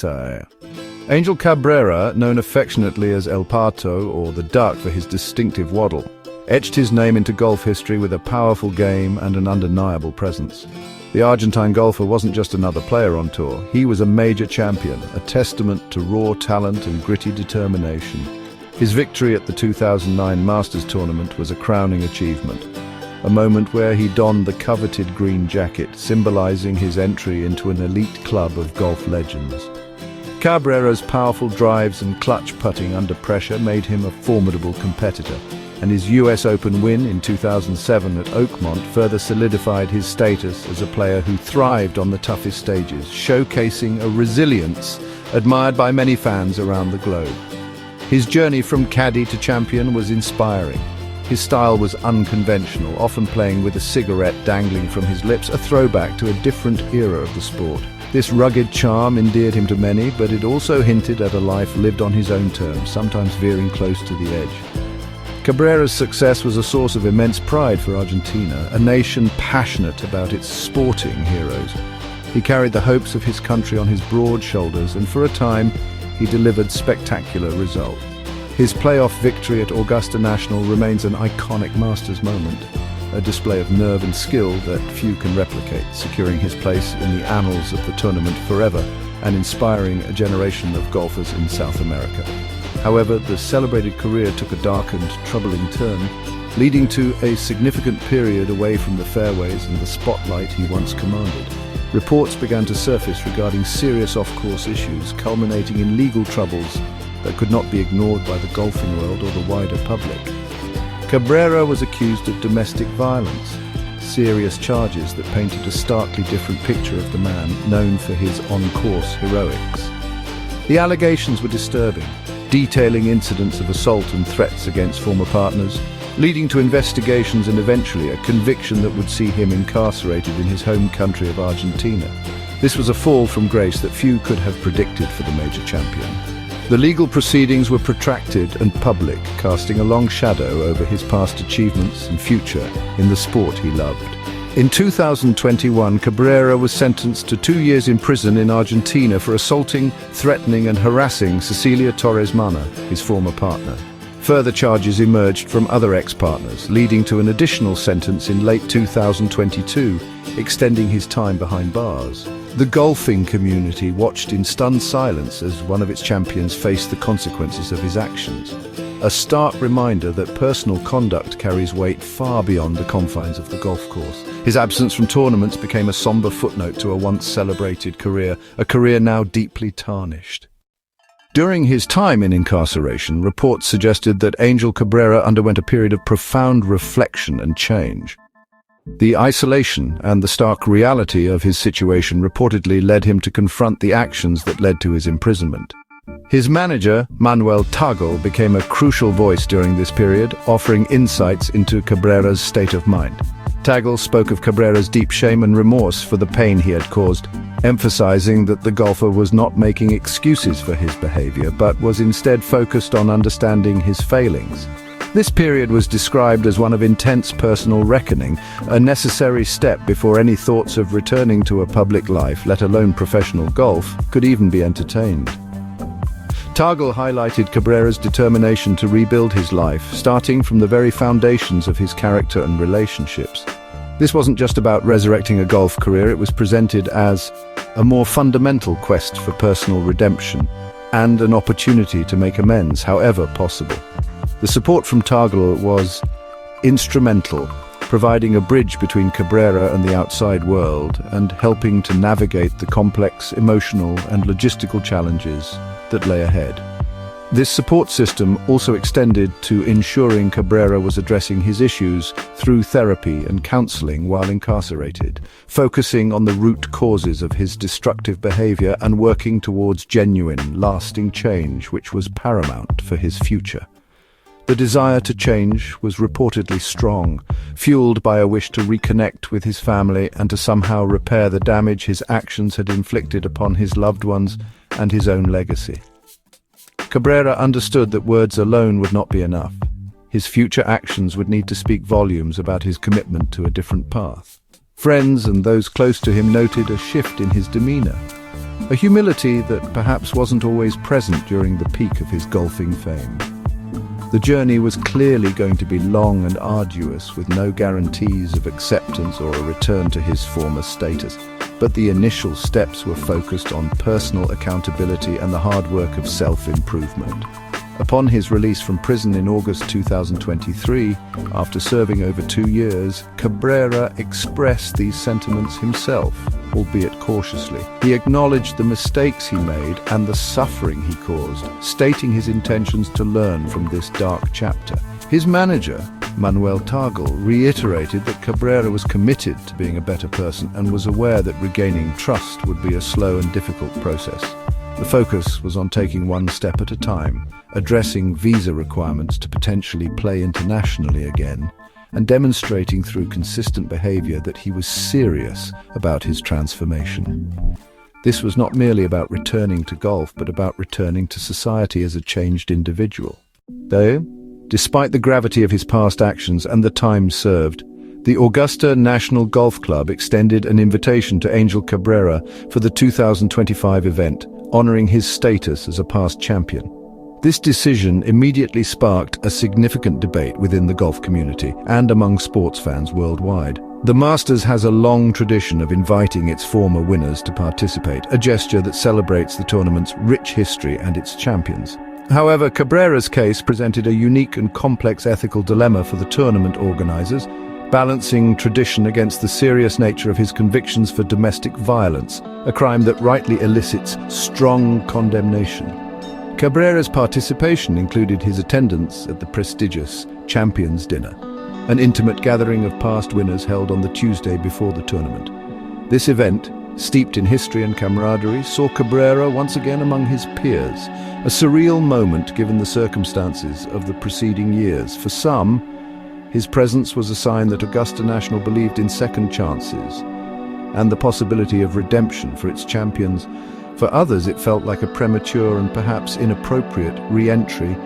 sire. Angel Cabrera, known affectionately as El Pato or the Duck for his distinctive waddle, etched his name into golf history with a powerful game and an undeniable presence. The Argentine golfer wasn't just another player on tour, he was a major champion, a testament to raw talent and gritty determination. His victory at the 2009 Masters tournament was a crowning achievement, a moment where he donned the coveted green jacket, symbolizing his entry into an elite club of golf legends. Cabrera's powerful drives and clutch putting under pressure made him a formidable competitor, and his US Open win in 2007 at Oakmont further solidified his status as a player who thrived on the toughest stages, showcasing a resilience admired by many fans around the globe. His journey from caddy to champion was inspiring. His style was unconventional, often playing with a cigarette dangling from his lips, a throwback to a different era of the sport. This rugged charm endeared him to many, but it also hinted at a life lived on his own terms, sometimes veering close to the edge. Cabrera's success was a source of immense pride for Argentina, a nation passionate about its sporting heroes. He carried the hopes of his country on his broad shoulders, and for a time, he delivered spectacular results. His playoff victory at Augusta National remains an iconic Masters moment, a display of nerve and skill that few can replicate, securing his place in the annals of the tournament forever and inspiring a generation of golfers in South America. However, the celebrated career took a dark and troubling turn, leading to a significant period away from the fairways and the spotlight he once commanded. Reports began to surface regarding serious off-course issues, culminating in legal troubles that could not be ignored by the golfing world or the wider public. Cabrera was accused of domestic violence, serious charges that painted a starkly different picture of the man known for his on-course heroics. The allegations were disturbing, detailing incidents of assault and threats against former partners, leading to investigations and eventually a conviction that would see him incarcerated in his home country of Argentina. This was a fall from grace that few could have predicted for the major champion. The legal proceedings were protracted and public, casting a long shadow over his past achievements and future in the sport he loved. In 2021, Cabrera was sentenced to 2 years in prison in Argentina for assaulting, threatening and harassing Cecilia Torres Mana, his former partner. Further charges emerged from other ex-partners, leading to an additional sentence in late 2022, extending his time behind bars. The golfing community watched in stunned silence as one of its champions faced the consequences of his actions. A stark reminder that personal conduct carries weight far beyond the confines of the golf course. His absence from tournaments became a somber footnote to a once celebrated career, a career now deeply tarnished. During his time in incarceration, reports suggested that Angel Cabrera underwent a period of profound reflection and change. The isolation and the stark reality of his situation reportedly led him to confront the actions that led to his imprisonment. His manager, Manuel Tagle, became a crucial voice during this period, offering insights into Cabrera's state of mind. Tagle spoke of Cabrera's deep shame and remorse for the pain he had caused, emphasizing that the golfer was not making excuses for his behavior, but was instead focused on understanding his failings. This period was described as one of intense personal reckoning, a necessary step before any thoughts of returning to a public life, let alone professional golf, could even be entertained. Tagle highlighted Cabrera's determination to rebuild his life, starting from the very foundations of his character and relationships. This wasn't just about resurrecting a golf career, it was presented as a more fundamental quest for personal redemption and an opportunity to make amends however possible. The support from Tagle was instrumental, providing a bridge between Cabrera and the outside world and helping to navigate the complex emotional and logistical challenges that lay ahead. This support system also extended to ensuring Cabrera was addressing his issues through therapy and counseling while incarcerated, focusing on the root causes of his destructive behavior and working towards genuine, lasting change, which was paramount for his future. The desire to change was reportedly strong, fueled by a wish to reconnect with his family and to somehow repair the damage his actions had inflicted upon his loved ones and his own legacy. Cabrera understood that words alone would not be enough. His future actions would need to speak volumes about his commitment to a different path. Friends and those close to him noted a shift in his demeanor. a humility that perhaps wasn't always present during the peak of his golfing fame. The journey was clearly going to be long and arduous, with no guarantees of acceptance or a return to his former status. But the initial steps were focused on personal accountability and the hard work of self-improvement. Upon his release from prison in August 2023, after serving over 2 years, Cabrera expressed these sentiments himself, albeit cautiously. He acknowledged the mistakes he made and the suffering he caused, stating his intentions to learn from this dark chapter. His manager, Manuel Targel, reiterated that Cabrera was committed to being a better person and was aware that regaining trust would be a slow and difficult process. The focus was on taking one step at a time, addressing visa requirements to potentially play internationally again, and demonstrating through consistent behavior that he was serious about his transformation. This was not merely about returning to golf, but about returning to society as a changed individual. Though, despite the gravity of his past actions and the time served, the Augusta National Golf Club extended an invitation to Angel Cabrera for the 2025 event, honoring his status as a past champion. This decision immediately sparked a significant debate within the golf community and among sports fans worldwide. The Masters has a long tradition of inviting its former winners to participate, a gesture that celebrates the tournament's rich history and its champions. However, Cabrera's case presented a unique and complex ethical dilemma for the tournament organizers, balancing tradition against the serious nature of his convictions for domestic violence, a crime that rightly elicits strong condemnation. Cabrera's participation included his attendance at the prestigious Champions Dinner, an intimate gathering of past winners held on the Tuesday before the tournament. This event, steeped in history and camaraderie, saw Cabrera once again among his peers, a surreal moment given the circumstances of the preceding years. For some, his presence was a sign that Augusta National believed in second chances and the possibility of redemption for its champions. For others, it felt like a premature and perhaps inappropriate re-entry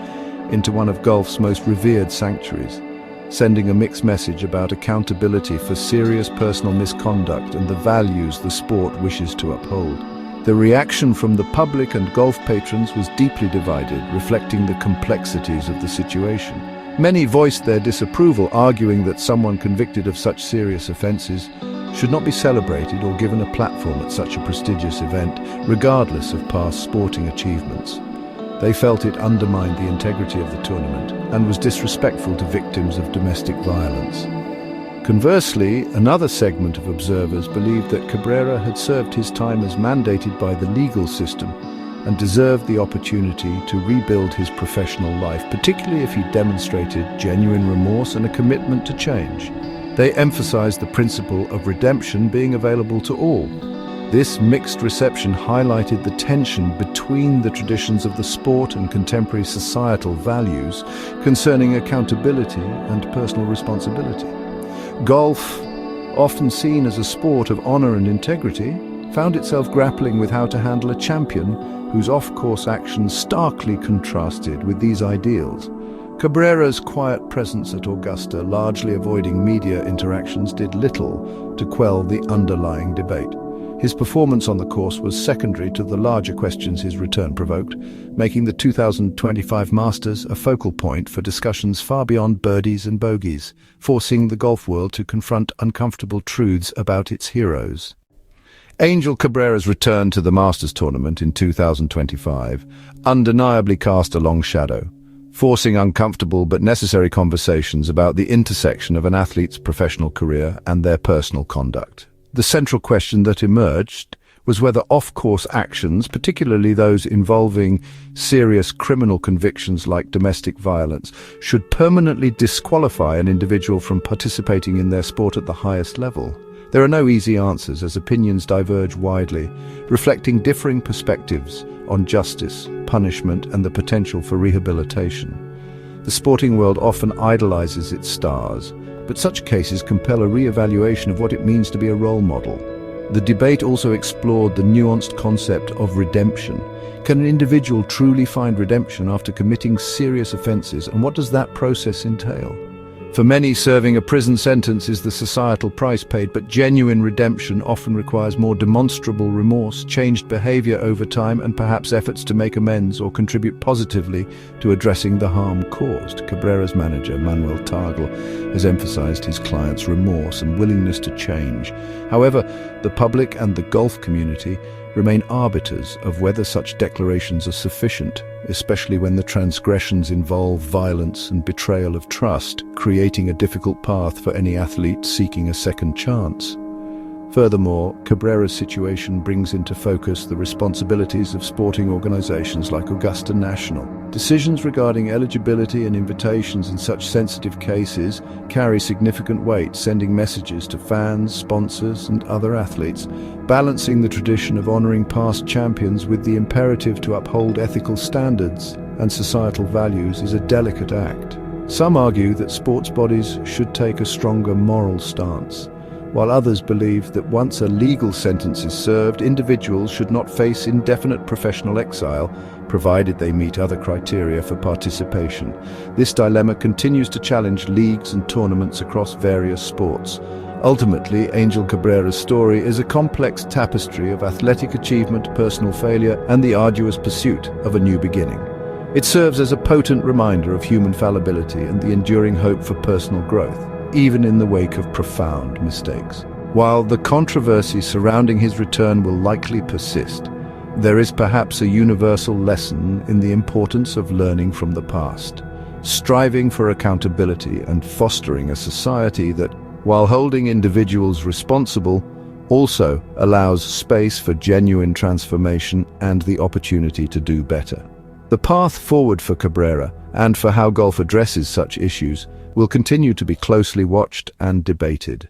into one of golf's most revered sanctuaries, sending a mixed message about accountability for serious personal misconduct and the values the sport wishes to uphold. The reaction from the public and golf patrons was deeply divided, reflecting the complexities of the situation. Many voiced their disapproval, arguing that someone convicted of such serious offences should not be celebrated or given a platform at such a prestigious event, regardless of past sporting achievements. They felt it undermined the integrity of the tournament and was disrespectful to victims of domestic violence. Conversely, another segment of observers believed that Cabrera had served his time as mandated by the legal system and deserved the opportunity to rebuild his professional life, particularly if he demonstrated genuine remorse and a commitment to change. They emphasized the principle of redemption being available to all. This mixed reception highlighted the tension between the traditions of the sport and contemporary societal values concerning accountability and personal responsibility. Golf, often seen as a sport of honor and integrity, found itself grappling with how to handle a champion whose off-course actions starkly contrasted with these ideals. Cabrera's quiet presence at Augusta, largely avoiding media interactions, did little to quell the underlying debate. His performance on the course was secondary to the larger questions his return provoked, making the 2025 Masters a focal point for discussions far beyond birdies and bogeys, forcing the golf world to confront uncomfortable truths about its heroes. Angel Cabrera's return to the Masters tournament in 2025 undeniably cast a long shadow, forcing uncomfortable but necessary conversations about the intersection of an athlete's professional career and their personal conduct. The central question that emerged was whether off-course actions, particularly those involving serious criminal convictions like domestic violence, should permanently disqualify an individual from participating in their sport at the highest level. There are no easy answers, as opinions diverge widely, reflecting differing perspectives on justice, punishment, and the potential for rehabilitation. The sporting world often idolizes its stars, but such cases compel a re-evaluation of what it means to be a role model. The debate also explored the nuanced concept of redemption. Can an individual truly find redemption after committing serious offenses, and what does that process entail? For many, serving a prison sentence is the societal price paid, but genuine redemption often requires more demonstrable remorse, changed behavior over time, and perhaps efforts to make amends or contribute positively to addressing the harm caused. Cabrera's manager, Manuel Tagl, has emphasized his client's remorse and willingness to change. However, the public and the golf community remain arbiters of whether such declarations are sufficient, especially when the transgressions involve violence and betrayal of trust, creating a difficult path for any athlete seeking a second chance. Furthermore, Cabrera's situation brings into focus the responsibilities of sporting organizations like Augusta National. Decisions regarding eligibility and invitations in such sensitive cases carry significant weight, sending messages to fans, sponsors, and other athletes. Balancing the tradition of honoring past champions with the imperative to uphold ethical standards and societal values is a delicate act. Some argue that sports bodies should take a stronger moral stance, while others believe that once a legal sentence is served, individuals should not face indefinite professional exile, provided they meet other criteria for participation. This dilemma continues to challenge leagues and tournaments across various sports. Ultimately, Angel Cabrera's story is a complex tapestry of athletic achievement, personal failure, and the arduous pursuit of a new beginning. It serves as a potent reminder of human fallibility and the enduring hope for personal growth, even in the wake of profound mistakes. While the controversy surrounding his return will likely persist, there is perhaps a universal lesson in the importance of learning from the past, striving for accountability and fostering a society that, while holding individuals responsible, also allows space for genuine transformation and the opportunity to do better. The path forward for Cabrera, and for how golf addresses such issues, will continue to be closely watched and debated.